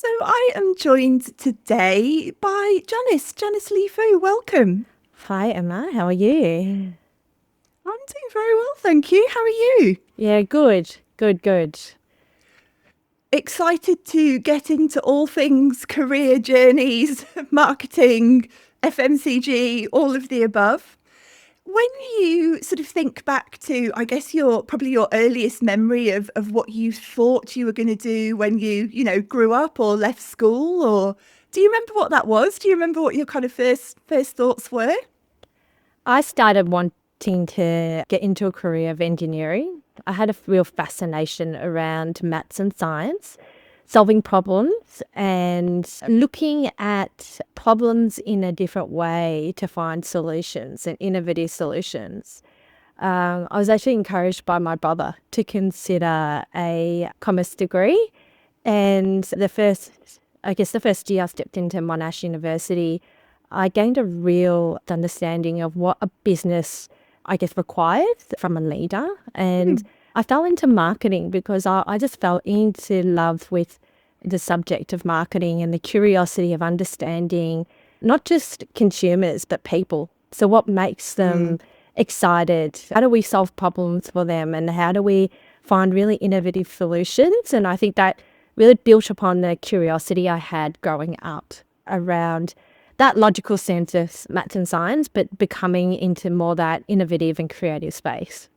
So I am joined today by Janice Lee-Fu. Welcome. Hi, Emma. How are you? I'm doing very well, thank you. How are you? Yeah, good, good, good. Excited to get into all things career journeys, marketing, FMCG, all of the above. When you sort of think back to, I guess probably your earliest memory of what you thought you were going to do when you grew up or left school, or do you remember what that was? Do you remember what your kind of first thoughts were? I started wanting to get into a career of engineering. I had a real fascination around maths and science, solving problems and looking at problems in a different way to find solutions and innovative solutions. I was actually encouraged by my brother to consider a commerce degree. And the first year I stepped into Monash University, I gained a real understanding of what a business, requires from a leader. And I fell into marketing because I just fell into love with the subject of marketing and the curiosity of understanding not just consumers, but people. So what makes them excited? How do we solve problems for them? And how do we find really innovative solutions? And I think that really built upon the curiosity I had growing up around that logical sense of maths and science, but becoming into more that innovative and creative space.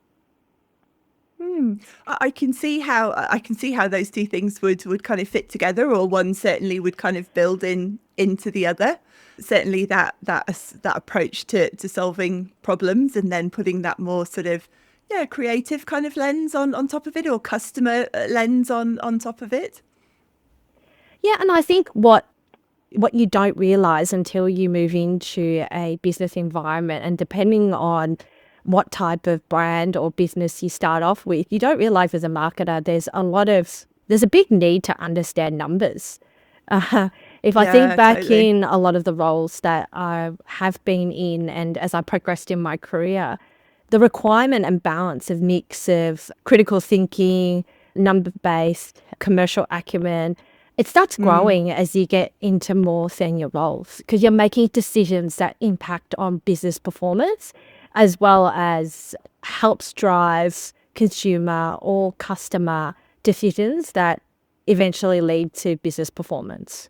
I can see how those two things would kind of fit together, or one certainly would kind of build into the other. Certainly that approach to solving problems, and then putting that more sort of creative kind of lens on top of it, or customer lens on top of it. Yeah, and I think what you don't realize until you move into a business environment, and depending on what type of brand or business you start off with, you don't realize as a marketer there's a big need to understand numbers. If I think Yeah, back totally. in a lot of the roles that I have been in, and as I progressed in my career, the requirement and balance of mix of critical thinking, number-based, commercial acumen, it starts Mm. growing as you get into more senior roles because you're making decisions that impact on business performance as well as helps drive consumer or customer decisions that eventually lead to business performance.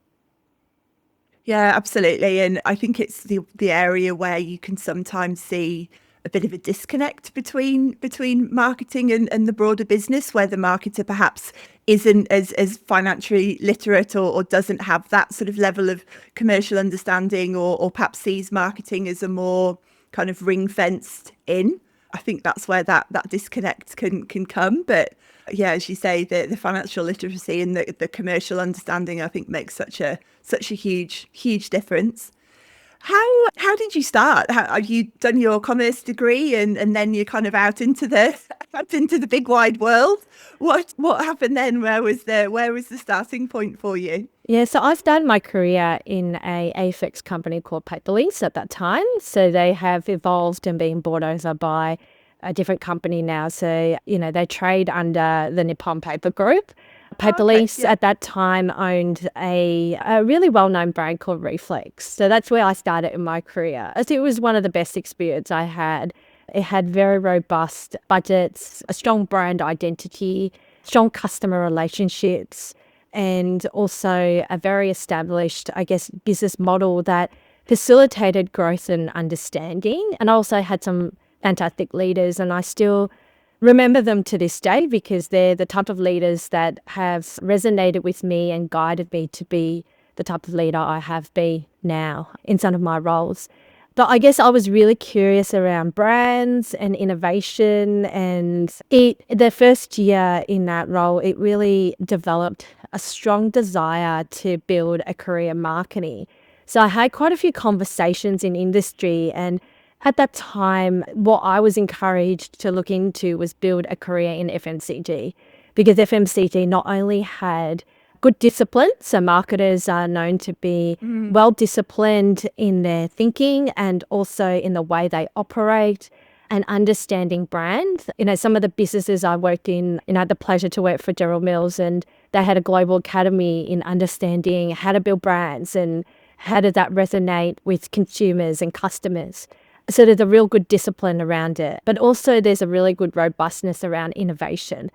Yeah, absolutely. And I think it's the area where you can sometimes see a bit of a disconnect between marketing and the broader business, where the marketer perhaps isn't as financially literate, or doesn't have that sort of level of commercial understanding, or perhaps sees marketing as a more kind of ring fenced in. I think that's where that disconnect can come. But yeah, as you say, the financial literacy and the commercial understanding, I think, makes such a huge difference. How did you start? Have you done your commerce degree, and then you're kind of out into the out into the big wide world? What happened then? Where was the starting point for you? Yeah, so I started my career in a AFX company called Paperlinks at that time. So they have evolved and been bought over by a different company now. So, they trade under the Nippon Paper Group. Oh, okay, Paperlinks yeah. at that time owned a really well-known brand called Reflex. So that's where I started in my career. As it was one of the best experience I had. It had very robust budgets, a strong brand identity, strong customer relationships, and also a very established, business model that facilitated growth and understanding. And I also had some fantastic leaders, and I still remember them to this day because they're the type of leaders that have resonated with me and guided me to be the type of leader I have been now in some of my roles. But I guess I was really curious around brands and innovation, and the first year in that role, it really developed a strong desire to build a career in marketing. So I had quite a few conversations in industry, and at that time, what I was encouraged to look into was build a career in FMCG, because FMCG not only had good discipline, so marketers are known to be well disciplined in their thinking and also in the way they operate and understanding brand. Some of the businesses I worked in, I had the pleasure to work for General Mills, and they had a global academy in understanding how to build brands and how does that resonate with consumers and customers. So there's a real good discipline around it, but also there's a really good robustness around innovation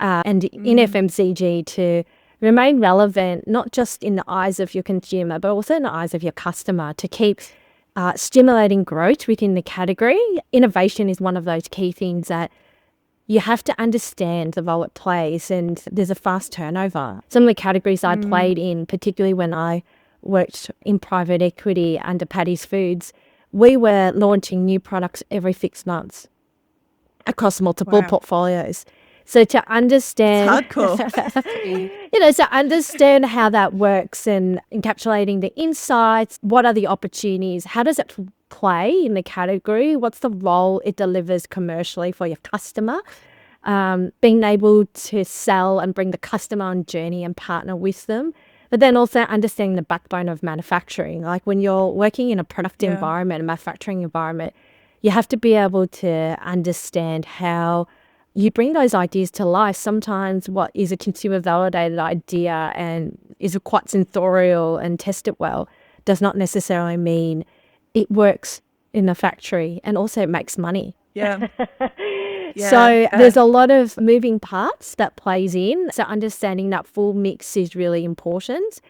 and in FMCG to remain relevant, not just in the eyes of your consumer, but also in the eyes of your customer, to keep stimulating growth within the category. Innovation is one of those key things that you have to understand the role it plays, and there's a fast turnover. Some of the categories I played in, particularly when I worked in private equity under Paddy's Foods, we were launching new products every 6 months across multiple portfolios. So to understand, to understand how that works and encapsulating the insights, what are the opportunities, how does it play in the category, what's the role it delivers commercially for your customer, being able to sell and bring the customer on journey and partner with them. But then also understanding the backbone of manufacturing. Like when you're working in a product environment, a manufacturing environment, you have to be able to understand how you bring those ideas to life. Sometimes what is a consumer validated idea and is quite sensorial and tested well does not necessarily mean it works in the factory, and also it makes money. So there's a lot of moving parts that plays in. So understanding that full mix is really important.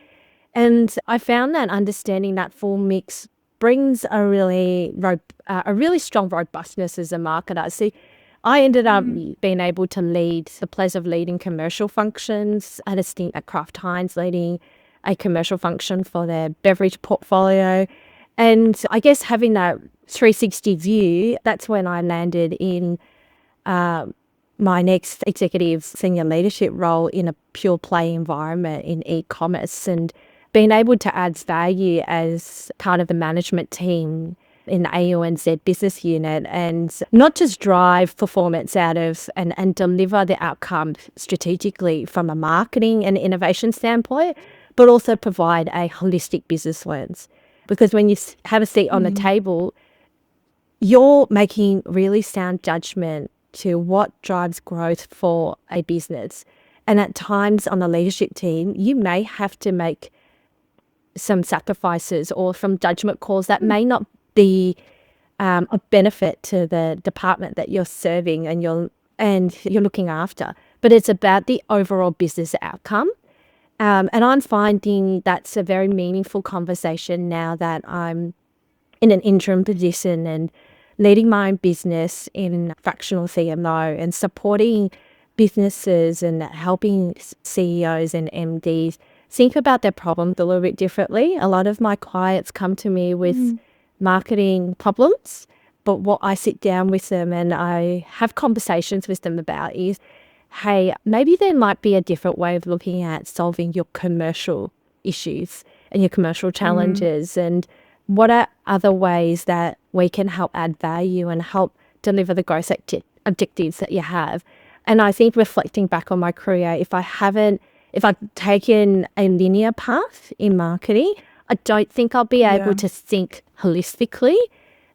And I found that understanding that full mix brings a really strong robustness as a marketer. See, I ended up being able to lead the pleasure of leading commercial functions. I had a stint at Kraft Heinz leading a commercial function for their beverage portfolio. And I guess having that 360 view, that's when I landed in my next executive senior leadership role in a pure play environment in e-commerce, and being able to add value as part of the management team in the AUNZ business unit, and not just drive performance out of and deliver the outcome strategically from a marketing and innovation standpoint, but also provide a holistic business lens. Because when you have a seat on the table, you're making really sound judgment to what drives growth for a business. And at times on the leadership team, you may have to make some sacrifices or some judgment calls that may not be of benefit to the department that you're serving and you're looking after. But it's about the overall business outcome. And I'm finding that's a very meaningful conversation now that I'm in an interim position and leading my own business in fractional CMO and supporting businesses and helping CEOs and MDs think about their problems a little bit differently. A lot of my clients come to me with marketing problems, but what I sit down with them and I have conversations with them about is, hey, maybe there might be a different way of looking at solving your commercial issues and your commercial challenges, and what are other ways that we can help add value and help deliver the growth objectives that you have. And I think reflecting back on my career, if I've taken a linear path in marketing, I don't think I'll be able to think holistically,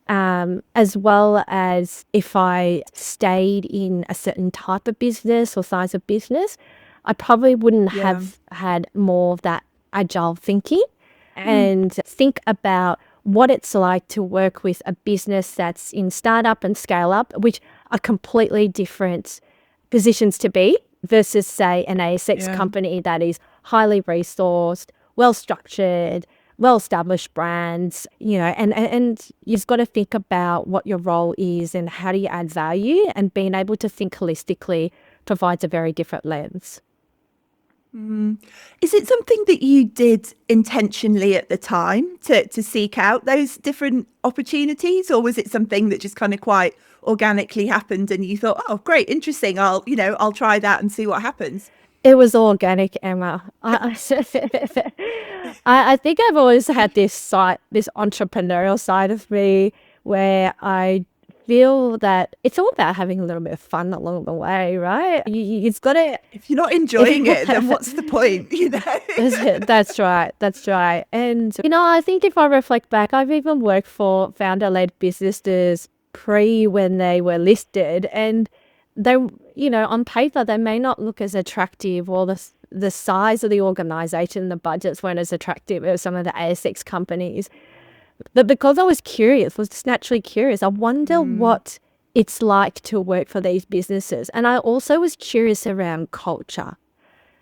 as well as if I stayed in a certain type of business or size of business, I probably wouldn't have had more of that agile thinking and think about what it's like to work with a business that's in startup and scale up, which are completely different positions to be, versus, say, an ASX company that is highly resourced, well-structured, well-established brands, and you've got to think about what your role is and how do you add value, and being able to think holistically provides a very different lens. Is it something that you did intentionally at the time to seek out those different opportunities, or was it something that just kind of quite organically happened and you thought, oh, great, interesting, I'll try that and see what happens? It was organic, Emma. I think I've always had this entrepreneurial side of me where I feel that it's all about having a little bit of fun along the way, right? You've got to... If you're not enjoying it, then what's the point, That's right. And, I think if I reflect back, I've even worked for founder-led businesses when they were listed, and they, on paper, they may not look as attractive, or the the size of the organization, the budgets weren't as attractive as some of the ASX companies. But because I was curious, was just naturally curious, I wonder what it's like to work for these businesses. And I also was curious around culture.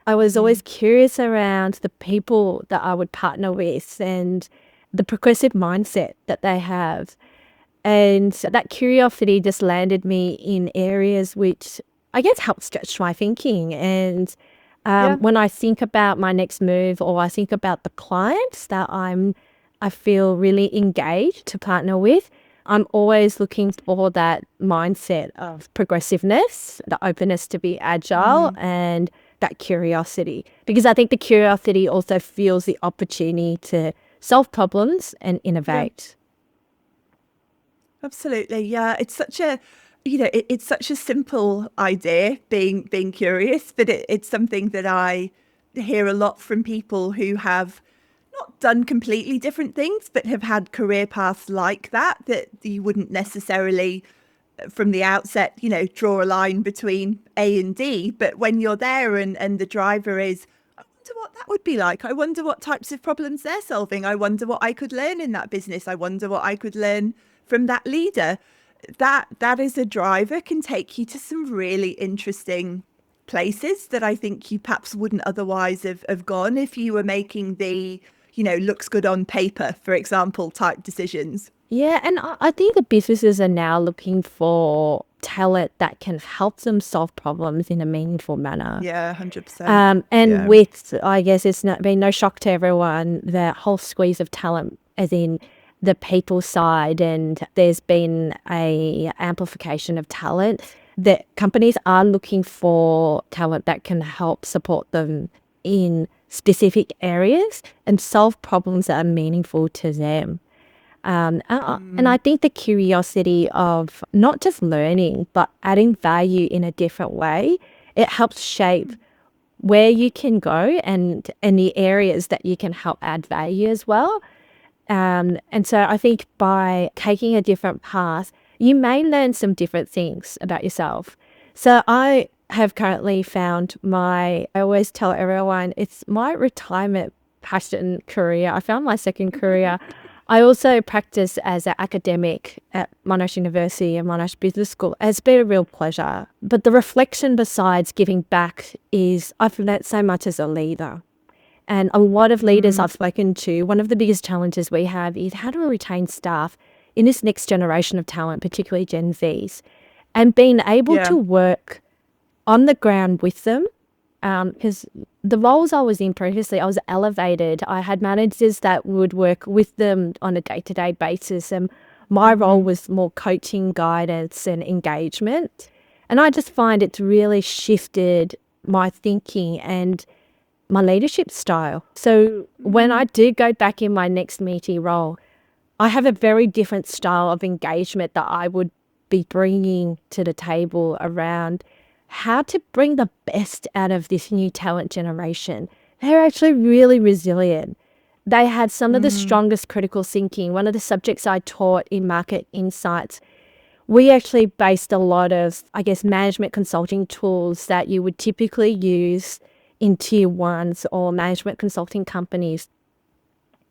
I was always curious around the people that I would partner with and the progressive mindset that they have. And that curiosity just landed me in areas which I guess helped stretch my thinking. And when I think about my next move, or I think about the clients that I feel really engaged to partner with, I'm always looking for that mindset of progressiveness, the openness to be agile, and that curiosity. Because I think the curiosity also fuels the opportunity to solve problems and innovate. Absolutely. Yeah. It's such a, it's such a simple idea, being curious, but it's something that I hear a lot from people who have not done completely different things, but have had career paths like that you wouldn't necessarily from the outset, draw a line between A and D. But when you're there and the driver is, I wonder what that would be like. I wonder what types of problems they're solving. I wonder what I could learn in that business. I wonder what I could learn from that leader. That is a driver can take you to some really interesting places that I think you perhaps wouldn't otherwise have gone if you were making the, looks good on paper, for example, type decisions. Yeah, and I think the businesses are now looking for talent that can help them solve problems in a meaningful manner. Yeah, 100%. And with, I guess it's not been no shock to everyone, the whole squeeze of talent, as in the people side, and there's been a amplification of talent, that companies are looking for talent that can help support them in specific areas and solve problems that are meaningful to them. And I think the curiosity of not just learning, but adding value in a different way, it helps shape where you can go and the areas that you can help add value as well. And so I think by taking a different path, you may learn some different things about yourself. So I have currently found I always tell everyone, it's my retirement passion career. I found my second career. I also practice as an academic at Monash University and Monash Business School. It's been a real pleasure. But the reflection besides giving back is I've learnt so much as a leader. And a lot of leaders I've spoken to, one of the biggest challenges we have is how do we retain staff in this next generation of talent, particularly Gen Zs, and being able to work on the ground with them. Because the roles I was in previously, I was elevated. I had managers that would work with them on a day-to-day basis, and my role was more coaching, guidance, and engagement. And I just find it's really shifted my thinking and my leadership style. So when I do go back in my next meaty role, I have a very different style of engagement that I would be bringing to the table around how to bring the best out of this new talent generation. They're actually really resilient. They had some of the strongest critical thinking. One of the subjects I taught in market insights, we actually based a lot of, I guess, management consulting tools that you would typically use in tier ones or management consulting companies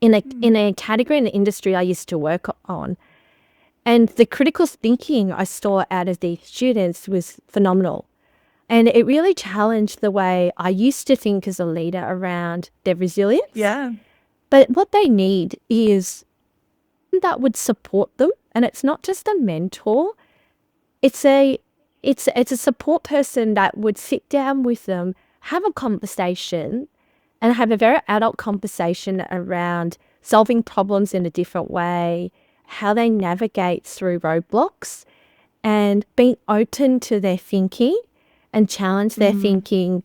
in a category in the industry I used to work on. And the critical thinking I saw out of these students was phenomenal. And it really challenged the way I used to think as a leader around their resilience. Yeah. But what they need is that would support them. And it's not just a mentor. It's a support person that would sit down with them, have a conversation, and have a very adult conversation around solving problems in a different way, how they navigate through roadblocks, and being open to their thinking and challenge their thinking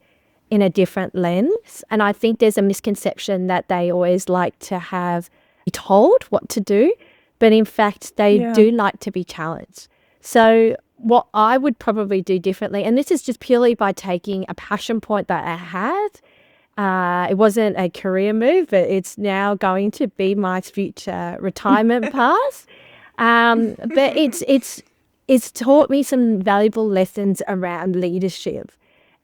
in a different lens. And I think there's a misconception that they always like to be told what to do, but in fact, they do like to be challenged. So what I would probably do differently, and this is just purely by taking a passion point that I had, it wasn't a career move, but it's now going to be my future retirement path. But it's taught me some valuable lessons around leadership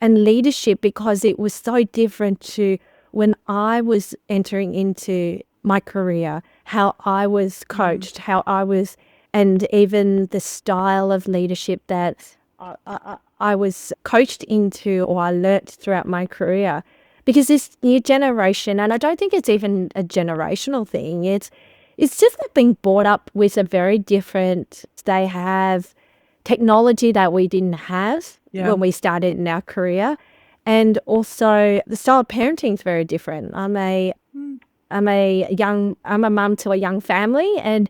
and leadership, because it was so different to when I was entering into my career, how I was coached, how I was, and even the style of leadership that I was coached into or I learnt throughout my career. Because this new generation, and I don't think it's even a generational thing, it's just like being brought up with a very different, they have technology that we didn't have when we started in our career. And also the style of parenting is very different. I'm a mum to a young family, and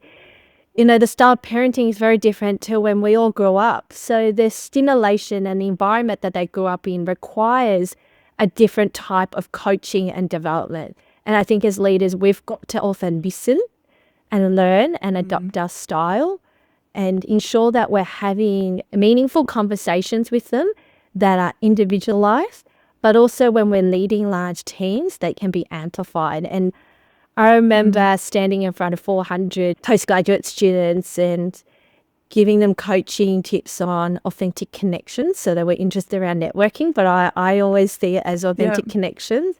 the style of parenting is very different to when we all grew up. So the stimulation and the environment that they grew up in requires a different type of coaching and development. And I think as leaders, we've got to often listen and learn and adopt our style and ensure that we're having meaningful conversations with them that are individualized, but also when we're leading large teams, they can be amplified. And I remember standing in front of 400 postgraduate students and giving them coaching tips on authentic connections. So they were interested around networking, but I always see it as authentic connections.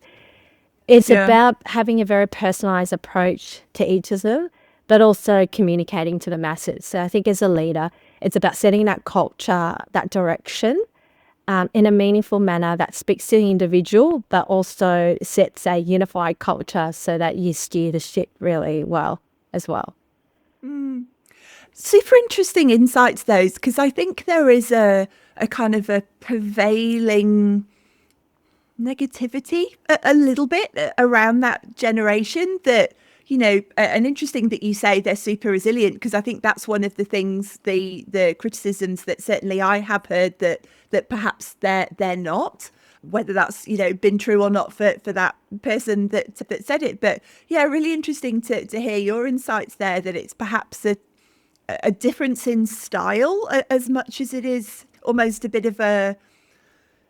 It's about having a very personalized approach to each of them, but also communicating to the masses. So I think as a leader, it's about setting that culture, that direction, in a meaningful manner that speaks to the individual, but also sets a unified culture so that you steer the ship really well as well. Super interesting insights, those, because I think there is a kind of a prevailing negativity a little bit around that generation that, and interesting that you say they're super resilient, because I think that's one of the things, the criticisms that certainly I have heard that perhaps they're not, whether that's, been true or not for that person that said it. But yeah, really interesting to hear your insights there, that it's perhaps a difference in style as much as it is almost a bit of a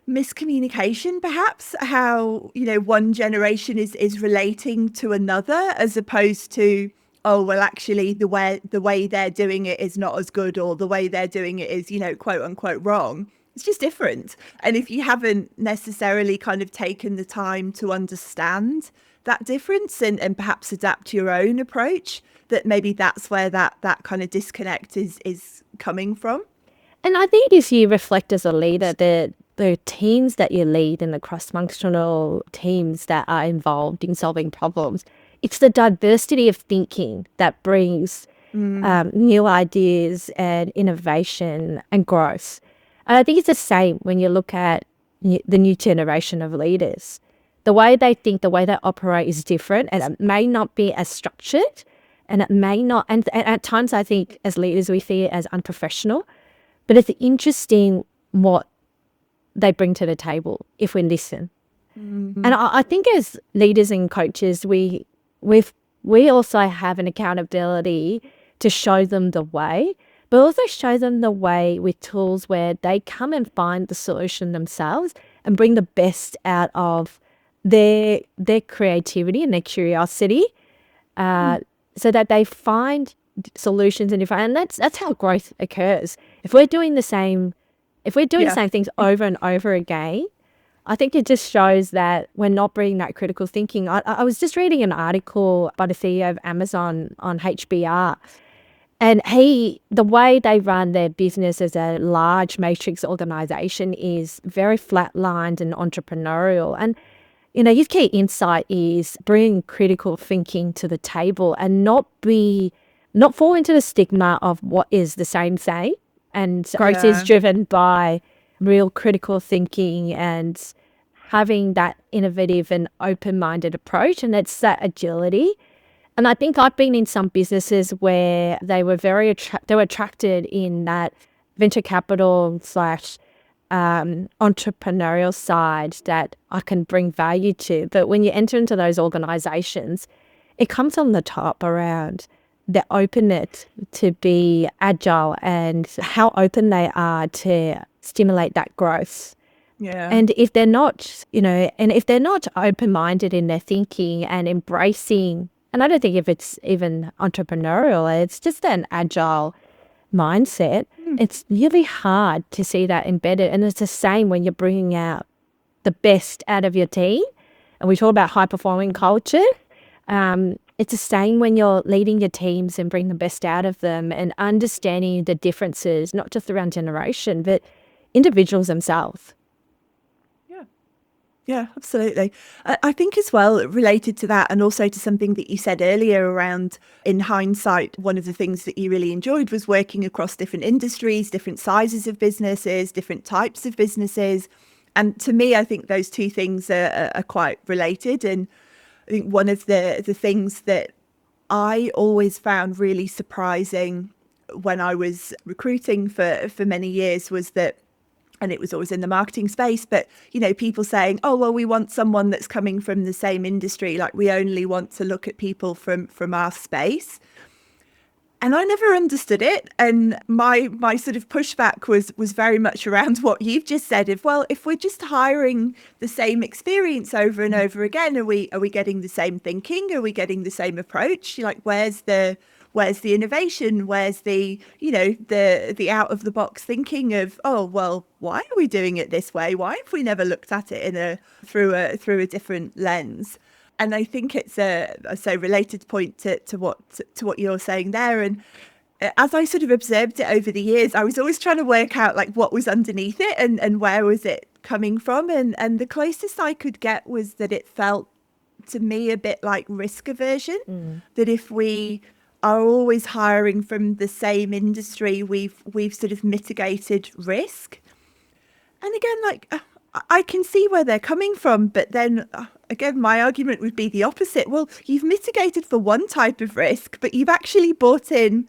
miscommunication, perhaps, how one generation is relating to another, as opposed to, oh well, actually the way they're doing it is not as good, or the way they're doing it is quote unquote wrong. It's just different. And if you haven't necessarily kind of taken the time to understand that difference and perhaps adapt your own approach, that maybe that's where that kind of disconnect is coming from. And I think if you reflect as a leader, the teams that you lead and the cross-functional teams that are involved in solving problems, it's the diversity of thinking that brings new ideas and innovation and growth. And I think it's the same when you look at the new generation of leaders. The way they think, the way they operate is different, and it may not be as structured, and it may not, and at times I think as leaders we see it as unprofessional, but it's interesting what they bring to the table if we listen. And I think as leaders and coaches, we also have an accountability to show them the way, but also show them the way with tools where they come and find the solution themselves and bring the best out of their creativity and their curiosity, so that they find solutions and that's how growth occurs. If we're doing the same things over and over again, I think it just shows that we're not bringing that critical thinking. I was just reading an article by the CEO of Amazon on HBR, and the way they run their business as a large matrix organization is very flatlined and entrepreneurial. And his key insight is bring critical thinking to the table and not fall into the stigma of what is the same. And growth is driven by real critical thinking and having that innovative and open-minded approach, and it's that agility. And I think I've been in some businesses where they were they were attracted in that venture capital / entrepreneurial side that I can bring value to. But when you enter into those organizations, it comes on the top around the openness to be agile and how open they are to stimulate that growth. Yeah. And if they're not, if they're not open-minded in their thinking and embracing, and I don't think if it's even entrepreneurial, it's just an agile mindset, it's really hard to see that embedded. And it's the same when you're bringing out the best out of your team, and we talk about high performing culture, it's the same when you're leading your teams and bring the best out of them and understanding the differences, not just around generation, but individuals themselves. Yeah, absolutely. I think as well, related to that, and also to something that you said earlier around, in hindsight, one of the things that you really enjoyed was working across different industries, different sizes of businesses, different types of businesses. And to me, I think those two things are quite related. And I think one of the things that I always found really surprising when I was recruiting for many years was that, and it was always in the marketing space, but, you know, people saying, oh, well, we want someone that's coming from the same industry. Like, we only want to look at people from our space. And I never understood it. And my sort of pushback was very much around what you've just said. If we're just hiring the same experience over and over again, are we getting the same thinking? Are we getting the same approach? Like, where's the innovation? Where's the, you know, the out of the box thinking of, oh, well, why are we doing it this way? Why have we never looked at it through a different lens? And I think it's a related point to what you're saying there. And as I sort of observed it over the years, I was always trying to work out like what was underneath it and where was it coming from. And the closest I could get was that it felt to me a bit like risk aversion, that if we are always hiring from the same industry, we've sort of mitigated risk. And again, like, I can see where they're coming from, but then again, my argument would be the opposite. Well, you've mitigated for one type of risk, but you've actually brought in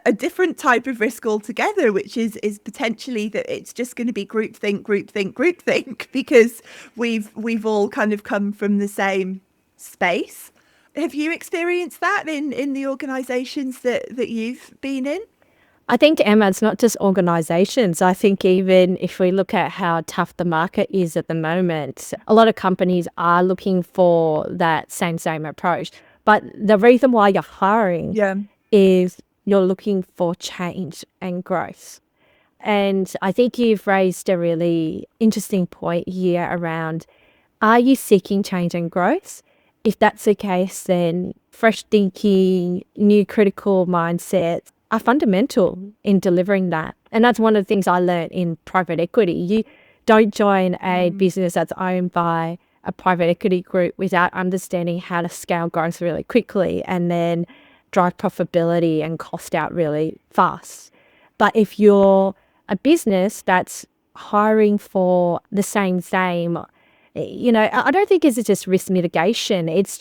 a different type of risk altogether, which is potentially that it's just going to be groupthink, because we've all kind of come from the same space. Have you experienced that in the organisations that you've been in? I think, Emma, it's not just organisations. I think even if we look at how tough the market is at the moment, a lot of companies are looking for that same approach. But the reason why you're hiring is you're looking for change and growth. And I think you've raised a really interesting point here around, are you seeking change and growth? If that's the case, then fresh thinking, new critical mindsets are fundamental in delivering that. And that's one of the things I learned in private equity. You don't join a business that's owned by a private equity group without understanding how to scale growth really quickly and then drive profitability and cost out really fast. But if you're a business that's hiring for the same, you know, I don't think it's just risk mitigation. It's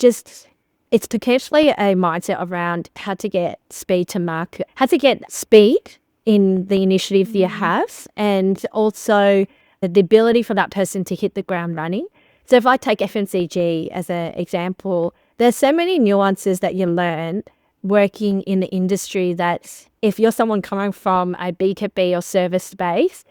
potentially a mindset around how to get speed to market, how to get speed in the initiative you have, and also the ability for that person to hit the ground running. So if I take FMCG as an example, there's so many nuances that you learn working in the industry that if you're someone coming from a B2B or service space,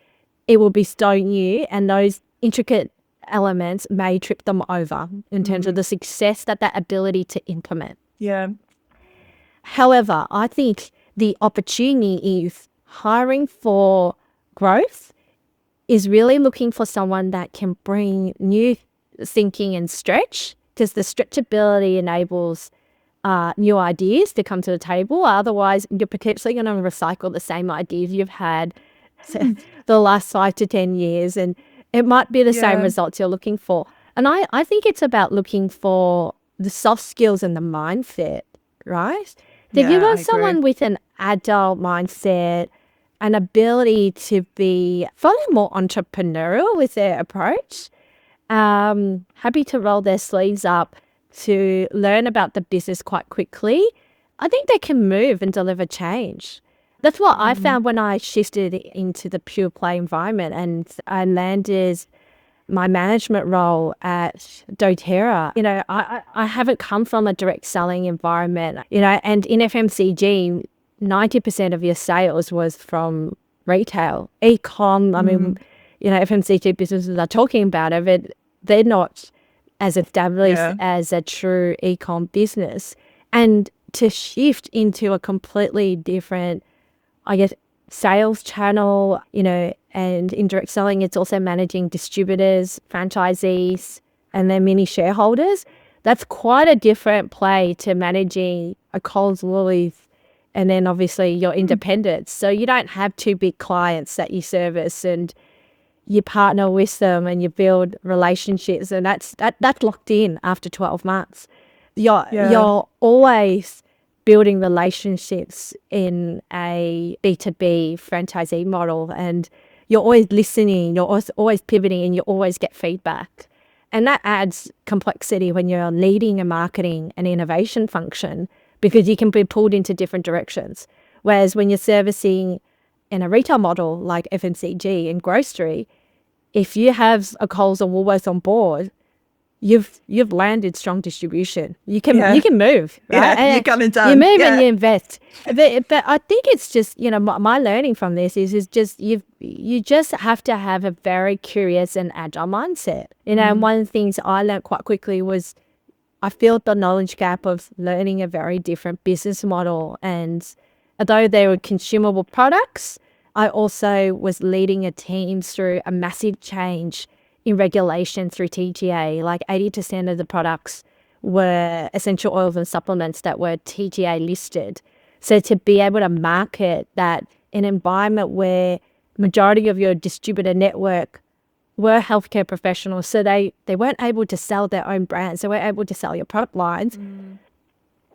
it will be so new, and those intricate elements may trip them over in terms of the success that ability to implement. Yeah. However, I think the opportunity is hiring for growth is really looking for someone that can bring new thinking and stretch, because the stretchability enables new ideas to come to the table. Otherwise, you're potentially going to recycle the same ideas you've had the last 5 to 10 years, and it might be the same results you're looking for. And I think it's about looking for the soft skills and the mindset, right? If you want someone with an adult mindset, an ability to be probably more entrepreneurial with their approach, happy to roll their sleeves up to learn about the business quite quickly, I think they can move and deliver change. That's what I found when I shifted into the pure play environment and I landed my management role at doTERRA. You know, I haven't come from a direct selling environment, you know, and in FMCG, 90% of your sales was from retail. E-com, I mean, you know, FMCG businesses are talking about it, but they're not as established as a true e-com business. And to shift into a completely different, I guess, sales channel, you know, And in direct selling, it's also managing distributors, franchisees, and their mini shareholders. That's quite a different play to managing a Coles, Woolies, and then obviously your independents. So you don't have two big clients that you service, and you partner with them and you build relationships, and that's locked in after 12 months. You're always building relationships in a B2B franchisee model, and you're always listening, you're always pivoting, and you always get feedback. And that adds complexity when you're leading a marketing and innovation function, because you can be pulled into different directions. Whereas when you're servicing in a retail model like FMCG and grocery, if you have a Coles or Woolworths on board, you've landed strong distribution. You can move, right? Yeah, you're gonna done. You move and you invest. But I think it's just, my learning from this is just you just have to have a very curious and agile mindset. And one of the things I learned quite quickly was I felt the knowledge gap of learning a very different business model. And although they were consumable products, I also was leading a team through a massive change in regulation through TGA. Like 80% of the products were essential oils and supplements that were TGA listed. So to be able to market that in an environment where majority of your distributor network were healthcare professionals, so they weren't able to sell their own brands, they weren't able to sell your product lines. And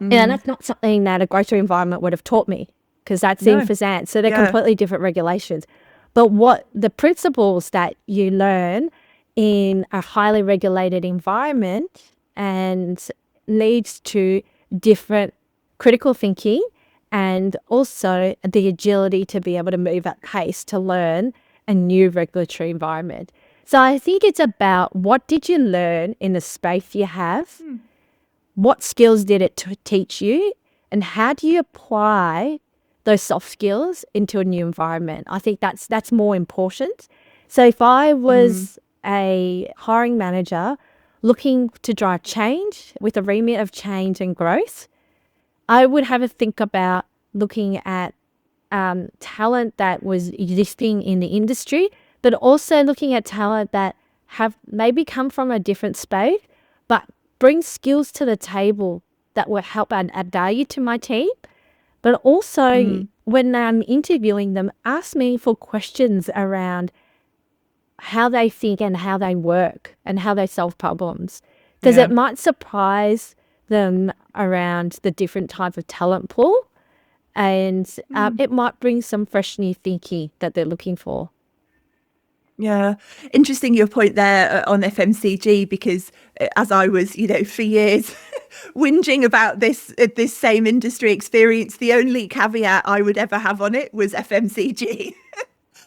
that's not something that a grocery environment would have taught me, because that's in Fazant. So they're completely different regulations. But what the principles that you learn in a highly regulated environment and leads to different critical thinking, and also the agility to be able to move at pace to learn a new regulatory environment. So I think it's about, what did you learn in the space you have? What skills did it teach you? And how do you apply those soft skills into a new environment? I think that's more important. So if I was a hiring manager looking to drive change with a remit of change and growth, I would have a think about looking at talent that was existing in the industry, but also looking at talent that have maybe come from a different space, but bring skills to the table that will help add value to my team. But also when I'm interviewing them, ask me for questions around how they think and how they work and how they solve problems. Because it might surprise them around the different type of talent pool, and it might bring some fresh new thinking that they're looking for. Yeah. Interesting your point there on FMCG, because as I was, for years whinging about this same industry experience, the only caveat I would ever have on it was FMCG.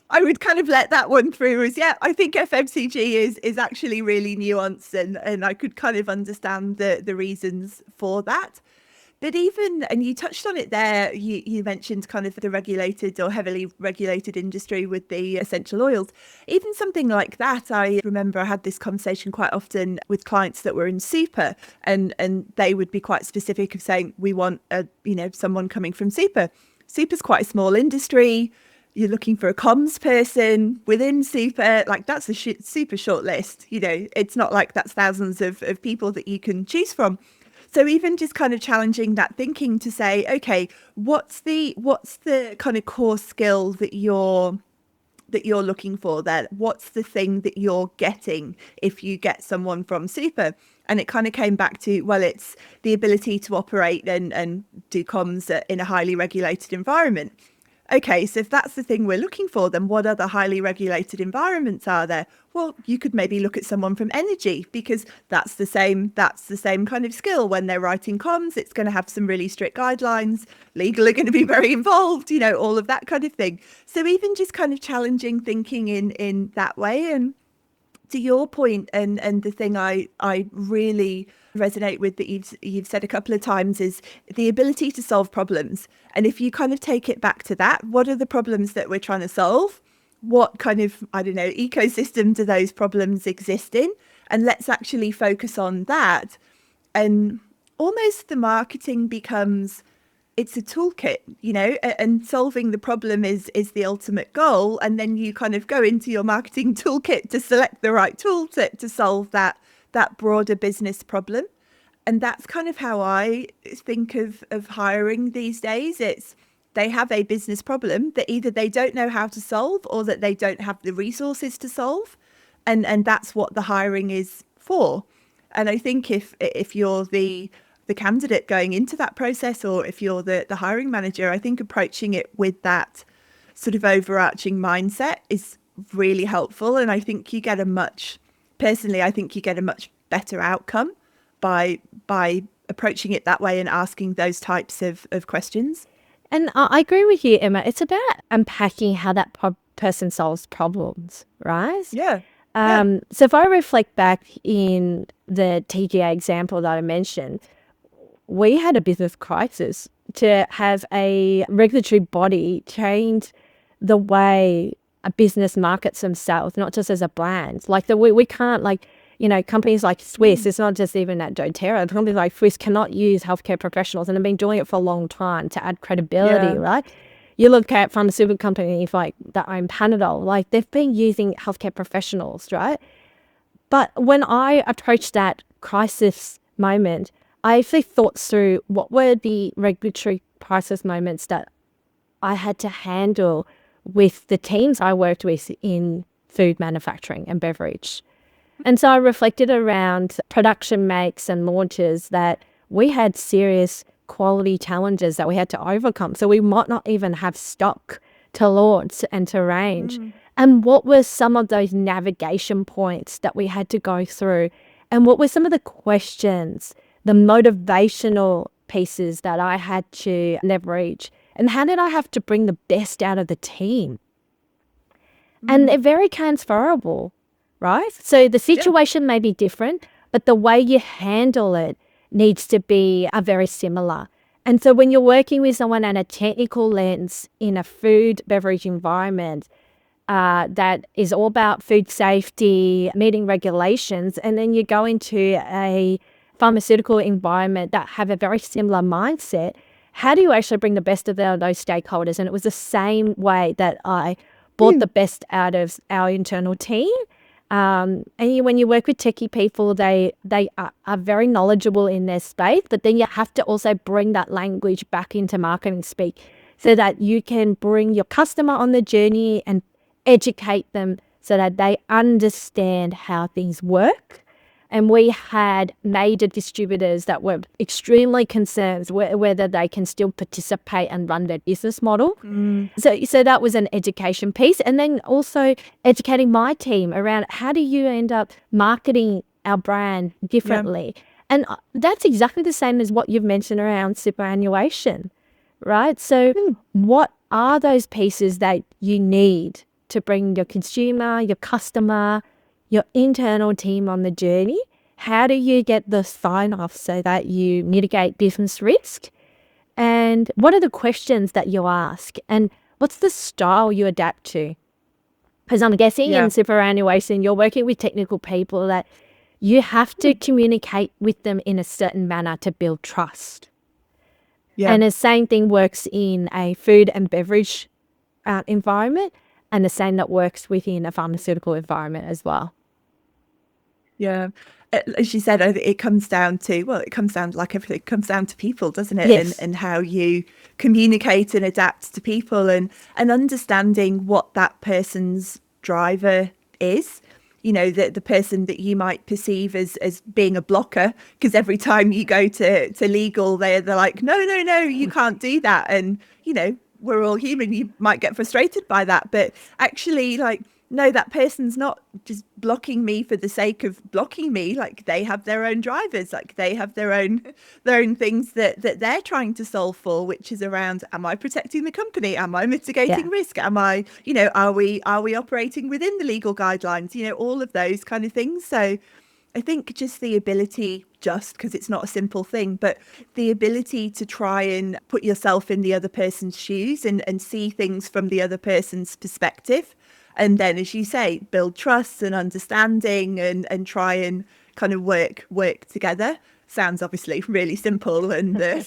I would kind of let that one through as, I think FMCG is actually really nuanced, and I could kind of understand the reasons for that. But even, and you touched on it there, you mentioned kind of the regulated or heavily regulated industry with the essential oils. Even something like that, I remember I had this conversation quite often with clients that were in super, and they would be quite specific of saying, we want someone coming from super. Super's quite a small industry. You're looking for a comms person within super, like that's a super short list. It's not like that's thousands of people that you can choose from. So even just kind of challenging that thinking to say, okay, what's the kind of core skill that you're looking for there? What's the thing that you're getting if you get someone from super? And it kind of came back to, well, it's the ability to operate and do comms in a highly regulated environment. Okay, so if that's the thing we're looking for, then what other highly regulated environments are there? Well, you could maybe look at someone from energy, because that's the same kind of skill. When they're writing comms, it's going to have some really strict guidelines. Legal are going to be very involved, all of that kind of thing. So even just kind of challenging thinking in that way. And to your point, and the thing I really resonate with that you've said a couple of times is the ability to solve problems. And if you kind of take it back to that, what are the problems that we're trying to solve? What kind of, ecosystem do those problems exist in? And let's actually focus on that. And almost the marketing becomes it's a toolkit, and solving the problem is the ultimate goal. And then you kind of go into your marketing toolkit to select the right tool to solve that broader business problem. And that's kind of how I think of hiring these days. It's they have a business problem that either they don't know how to solve or that they don't have the resources to solve. And that's what the hiring is for. And I think if you're the candidate going into that process, or if you're the hiring manager, I think approaching it with that sort of overarching mindset is really helpful. And I think you get a much better outcome by approaching it that way and asking those types of questions. And I agree with you, Emma. It's about unpacking how that person solves problems, right? Yeah. So if I reflect back in the TGA example that I mentioned, we had a business crisis to have a regulatory body change the way a business markets themselves, not just as a brand. Like we can't, like, companies like Swiss, it's not just even at doTERRA, companies like Swiss cannot use healthcare professionals and have been doing it for a long time to add credibility, right? You look at pharmaceutical companies like that own Panadol, like they've been using healthcare professionals, right? But when I approached that crisis moment, I actually thought through what were the regulatory crisis moments that I had to handle with the teams I worked with in food manufacturing and beverage. And so I reflected around production makes and launches that we had serious quality challenges that we had to overcome. So we might not even have stock to launch and to range. And what were some of those navigation points that we had to go through? And what were some of the questions, the motivational pieces that I had to leverage? And how did I have to bring the best out of the team? And they're very transferable, right? So the situation may be different, but the way you handle it needs to be very similar. And so when you're working with someone at a technical lens in a food beverage environment that is all about food safety, meeting regulations, and then you go into a pharmaceutical environment that have a very similar mindset, how do you actually bring the best of those stakeholders? And it was the same way that I brought the best out of our internal team. And when you work with techie people, they are very knowledgeable in their space, but then you have to also bring that language back into marketing speak so that you can bring your customer on the journey and educate them so that they understand how things work. And we had major distributors that were extremely concerned whether they can still participate and run their business model. So that was an education piece. And then also educating my team around how do you end up marketing our brand differently. And that's exactly the same as what you've mentioned around superannuation, right? So what are those pieces that you need to bring your consumer, your customer, your internal team on the journey? How do you get the sign-off so that you mitigate business risk? And what are the questions that you ask? And what's the style you adapt to? Because I'm guessing in superannuation, you're working with technical people that you have to communicate with them in a certain manner to build trust. And the same thing works in a food and beverage environment, and the same that works within a pharmaceutical environment as well. Yeah. As you said, it comes down to, like everything, it comes down to people, doesn't it? Yes. And how you communicate and adapt to people, and understanding what that person's driver is. The person that you might perceive as being a blocker, because every time you go to legal, they're like, no, you can't do that. And, we're all human. You might get frustrated by that, but actually, like, no, that person's not just blocking me for the sake of blocking me. Like, they have their own drivers, like they have their own things that they're trying to solve for, which is around, am I protecting the company? Am I mitigating risk? Am I, are we operating within the legal guidelines? All of those kind of things. So I think just the ability, just because it's not a simple thing, but the ability to try and put yourself in the other person's shoes and see things from the other person's perspective. And then, as you say, build trust and understanding and try and kind of work together sounds obviously really simple, and the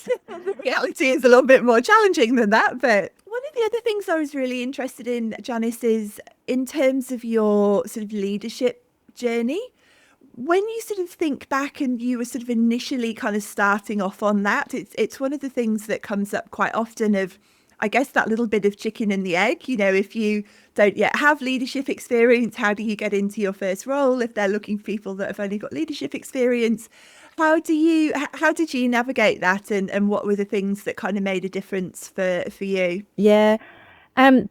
reality is a little bit more challenging than that. But one of the other things I was really interested in, Janice, is in terms of your sort of leadership journey. When you sort of think back and you were sort of initially kind of starting off on that, it's one of the things that comes up quite often of, I guess, that little bit of chicken and the egg. You know, if you don't yet have leadership experience, how do you get into your first role? If they're looking for people that have only got leadership experience, how did you navigate that, and what were the things that kind of made a difference for you? Yeah.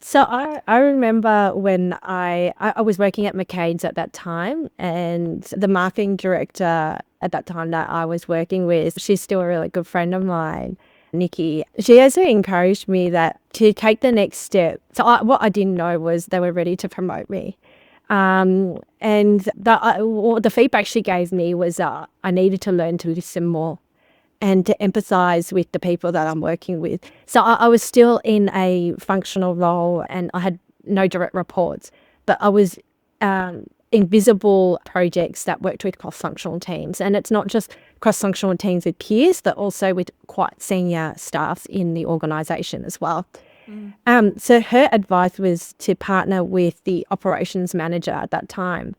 So I remember when I was working at McCain's at that time, and the marketing director at that time that I was working with, she's still a really good friend of mine, Nikki. She also encouraged me that to take the next step. So what I didn't know was they were ready to promote me. And the feedback she gave me was I needed to learn to listen more and to empathize with the people that I'm working with. So I was still in a functional role and I had no direct reports, but I was in visible projects that worked with cross-functional teams. And it's not just cross-functional teams with peers, but also with quite senior staff in the organisation as well. So her advice was to partner with the operations manager at that time.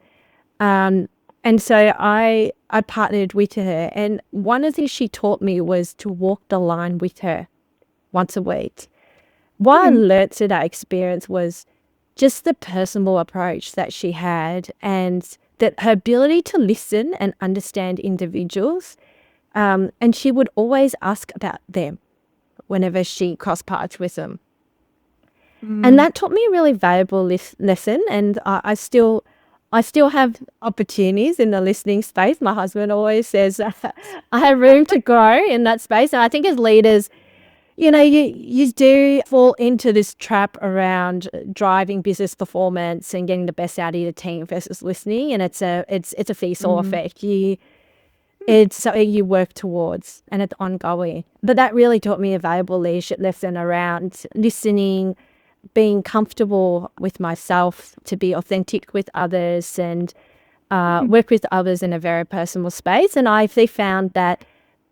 And so I partnered with her, and one of the things she taught me was to walk the line with her once a week. What I learnt through that experience was just the personal approach that she had, and that her ability to listen and understand individuals. And she would always ask about them whenever she crossed paths with them. And that taught me a really valuable lesson, and I still have opportunities in the listening space. My husband always says I have room to grow in that space. And I think as leaders, you do fall into this trap around driving business performance and getting the best out of your team versus listening. And it's a seesaw effect. It's something you work towards and it's ongoing. But that really taught me a valuable leadership lesson around listening, being comfortable with myself, to be authentic with others, and work with others in a very personal space. And I found that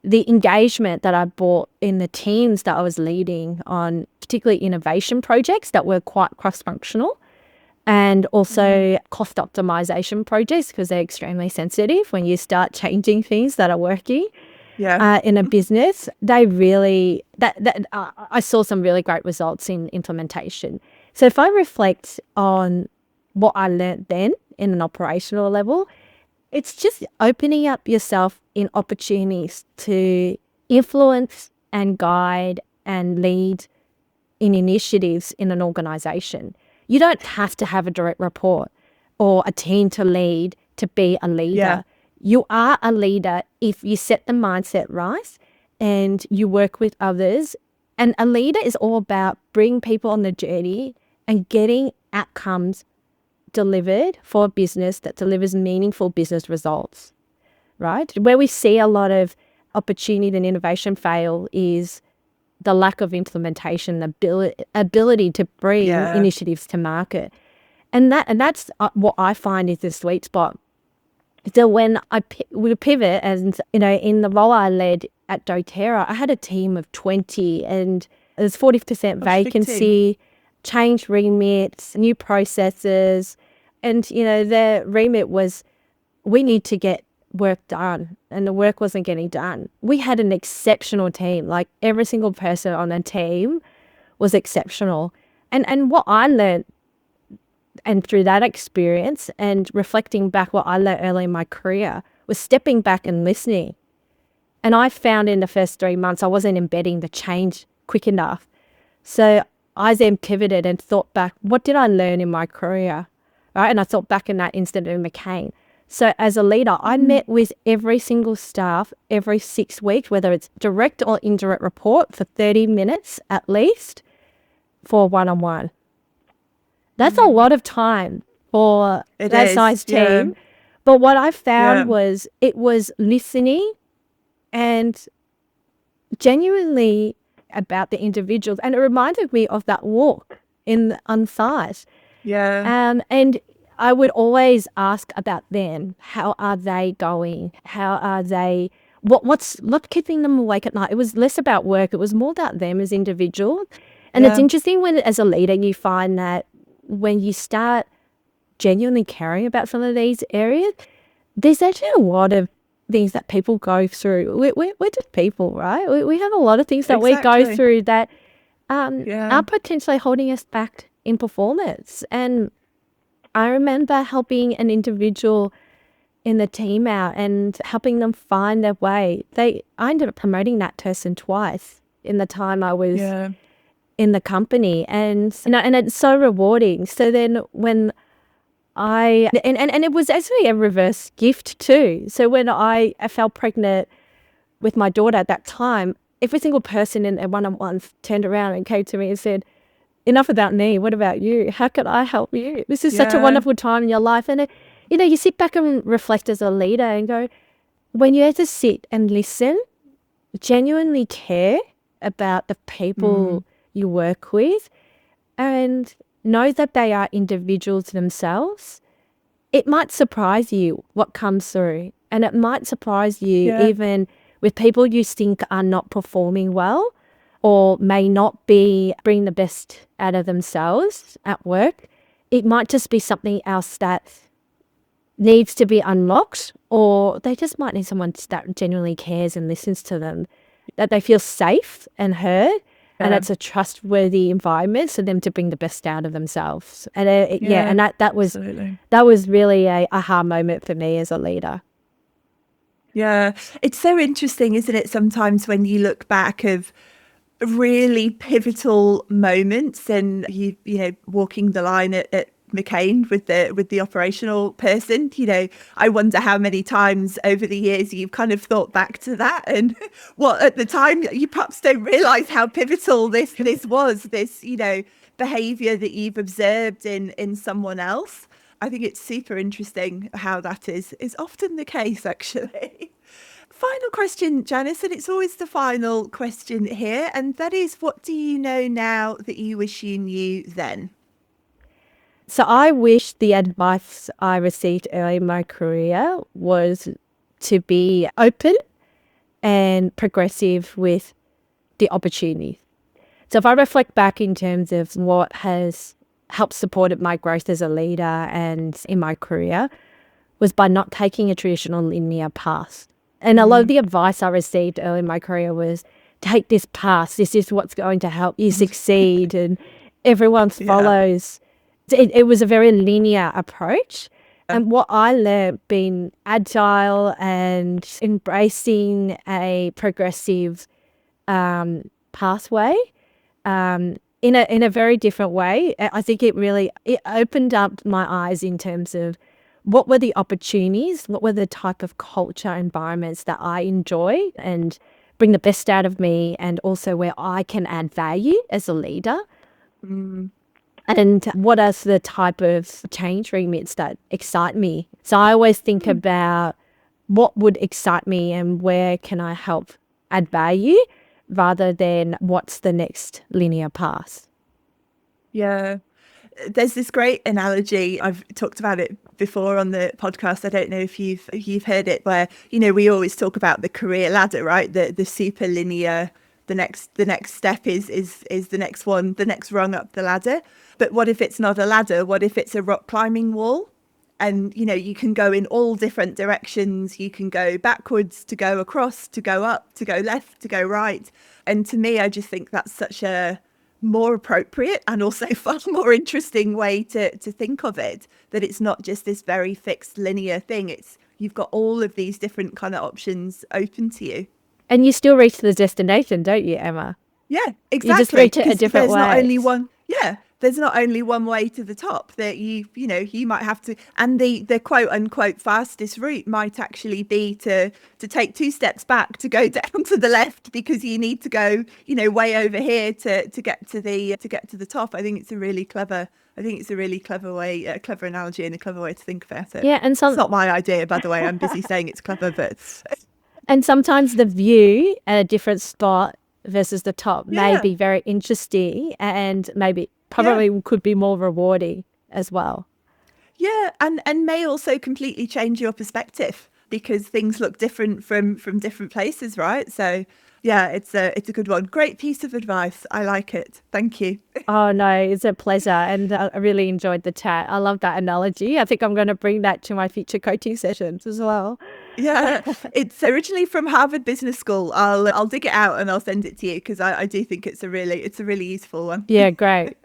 the engagement that I brought in the teams that I was leading on, particularly innovation projects that were quite cross-functional, and also cost optimization projects, because they're extremely sensitive when you start changing things that are working. In a business, they really I saw some really great results in implementation. So if I reflect on what I learned then in an operational level, it's just opening up yourself in opportunities to influence and guide and lead in initiatives in an organization. You don't have to have a direct report or a team to lead to be a leader. You are a leader if you set the mindset right and you work with others. And a leader is all about bringing people on the journey and getting outcomes delivered for a business that delivers meaningful business results, right? Where we see a lot of opportunity and innovation fail is the lack of implementation, the ability to bring initiatives to market. And that's what I find is the sweet spot. So when I would pivot, and in the role I led at doTERRA, I had a team of 20, and there's 40% vacancy, change remits, new processes, and their remit was, we need to get work done, and the work wasn't getting done. We had an exceptional team, like every single person on the team was exceptional, and what I learned. And through that experience and reflecting back what I learned early in my career was stepping back and listening. And I found in the first 3 months, I wasn't embedding the change quick enough. So I then pivoted and thought back, what did I learn in my career? Right? And I thought back in that incident in McCain. So as a leader, I met with every single staff every 6 weeks, whether it's direct or indirect report, for 30 minutes at least for one-on-one. That's a lot of time for that size team. But what I found was it was listening and genuinely about the individuals. And it reminded me of that walk on site. And I would always ask about them. How are they going? what's not keeping them awake at night. It was less about work. It was more about them as individuals. And it's Yeah, interesting when, as a leader, you find that when you start genuinely caring about some of these areas, there's actually a lot of things that people go through. We're just people, right? We have a lot of things that we go exactly. through that Yeah. are potentially holding us back in performance. And I remember helping an individual in the team out and helping them find their way. I ended up promoting that person twice in the time I was Yeah. in the company, and it's so rewarding. So then when and it was actually a reverse gift too. So when I fell pregnant with my daughter at that time, every single person in their one-on-ones turned around and came to me and said, enough about me. What about you? How can I help you? This is such a Yeah. wonderful time in your life. And, you sit back and reflect as a leader and go, when you have to sit and listen, genuinely care about the Mm. people you work with and know that they are individuals themselves, it might surprise you what comes through. And it might surprise you Yeah. even with people you think are not performing well or may not be bringing the best out of themselves at work. It might just be something else that needs to be unlocked, or they just might need someone that genuinely cares and listens to them, that they feel safe and heard, and Yeah. it's a trustworthy environment for them to bring the best out of themselves. And Yeah. and that was Absolutely. really a aha moment for me as a leader. Yeah. It's so interesting, isn't it? Sometimes when you look back of really pivotal moments and walking the line at McCain with the operational person, I wonder how many times over the years you've kind of thought back to that, and what at the time you perhaps don't realize how pivotal this was, this behavior that you've observed in someone else. I think it's super interesting how that is often the case, actually. Final question, Janice, and it's always the final question here, and that is, what do you know now that you wish you knew then? So I wish the advice I received early in my career was to be open and progressive with the opportunity. So if I reflect back in terms of what has helped supported my growth as a leader and in my career, was by not taking a traditional linear path. And a lot of Mm, the advice I received early in my career was, take this path. This is what's going to help you succeed. And everyone yeah. follows. It was a very linear approach. And what I learned being agile and embracing a progressive pathway in a very different way, I think it opened up my eyes in terms of what were the opportunities, what were the type of culture environments that I enjoy and bring the best out of me, and also where I can add value as a leader. Mm, And what are the type of change remits that excite me? So I always think mm, about what would excite me and where can I help add value rather than what's the next linear path. yeah. There's this great analogy. I've talked about it before on the podcast. I don't know if you've heard it, where we always talk about the career ladder, right? The super linear. The next step is the next one, the next rung up the ladder. But what if it's not a ladder? What if it's a rock climbing wall? And you can go in all different directions. You can go backwards, to go across, to go up, to go left, to go right. And to me, I just think that's such a more appropriate and also far more interesting way to think of it, that it's not just this very fixed linear thing. It's, you've got all of these different kind of options open to you. And you still reach the destination, don't you, Emma? Yeah, You just exactly. reach it a Because different there's not way. only one. Yeah, there's not only one way to the top. That you might have to, and the quote unquote fastest route might actually be to take two steps back, to go down to the left, because you need to go way over here to get to the top. I think it's a really clever. I think it's a really clever way, a clever analogy, and a clever way to think about it. Yeah, It's not my idea, by the way. I'm busy saying it's clever, but and sometimes the view at a different spot versus the top may yeah, be very interesting and maybe yeah. probably could be more rewarding as well. Yeah, and may also completely change your perspective because things look different from different places, right? So yeah, it's a good one. Great piece of advice. I like it. Thank you. Oh, no, it's a pleasure. And I really enjoyed the chat. I love that analogy. I think I'm going to bring that to my future coaching sessions as well. Yeah, it's originally from Harvard Business School. I'll dig it out and I'll send it to you because I do think it's a really useful one. Yeah, great.